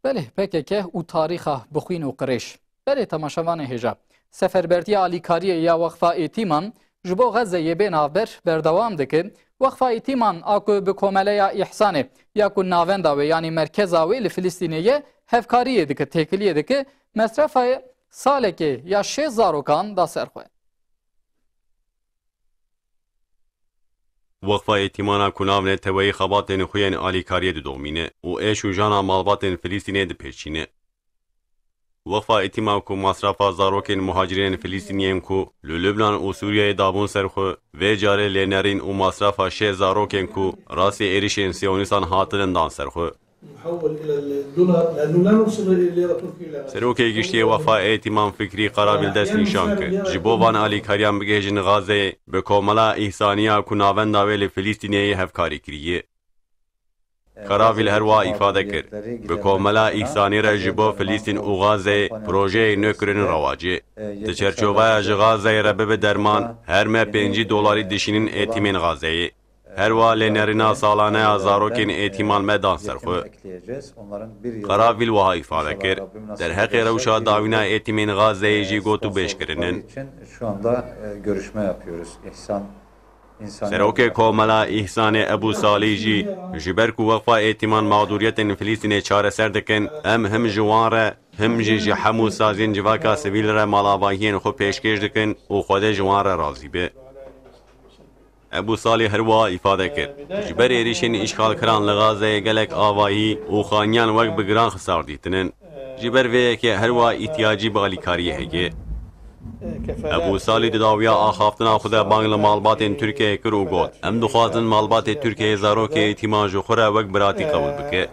بله PKK û tarîxa bixwîn û qirêj. Berê temaşevanê hêja. Seferbertiya alîkariyê ya Weqfa Êtîman ji bo Xezeyê bê navber berdewam dike. Weqfa Êtîman a ku bi komeleya îhsanê ya ku navenda wê yanî merkeza wê li Filîstînê ye hevkariyê dike, têkiliyê dike. Mesrefayê salekê ya 6 zarokan da ser xwe. Weqfa Êtîmana ku navê teweyî xebatên xwe yên alîkariyê didomîne û êş û jana malbatên Filîstînê dipêçîne. Weqfa Êtîman ku masrafa zarokên muhacirên Filîstîniyên ku li Lübnan û Sûriyeyê dabûn ser xwe, vê carê lênerîn û masrafa 6 zarokên ku rastî êrişên Siyonîstan hatinin dan ser xwe. Serokê giştiyê Weqfa Êtîman fikrî Qarabil dest nîşan kir. Ji bo van alîkariyan bigihêjin Gazeyê bi komela îhsaniya ku navenda wê li Filîstîneyê hevkarî kiriye. Qarabil herwa îfade kir. Bi komela îhsanî re ji bo Filîstîn û Gazeyê projeyê nû kirinin rewacê. Di çerçoveya ji Gazeyê re bibe derman her me $5 dişînin Êtîmên Gazeyê. Herwa lênerîna salaneya zarokên Êtîman me dan ser xwe. Qarabil wiha îfade kir. Derheqê rewşa dawîna Êtîmên Gazeyê jî got û bêjkirinin. Serokê Komela İhsanê Ebu Salî jî ji ber ku Weqfa Êtîman mağduriyetên Filîstînê çareser dikin, em him ji wan re him jî ji hemû sazên civaka sivîl re malavahiyên xwe pêşkêş dikin û Xwedê ji wan re razî be. Ebu Salî herwa îfade kir. Ji ber êrişên îşxalkiran li Gazeyê gelek avahî û xaniyan wek bi giran xisar dîtinin. Ji ber vê yekê herwa îhtiyacî bi alîkariyê heye. Ebu Salî di dawiya axaftina xwe de bang li malbatên Tirkiyeyê kir û got em dixwazin malbatê Tirkiyeyê zarokê Êtîman ji xwe re wek biratî qebûl bike.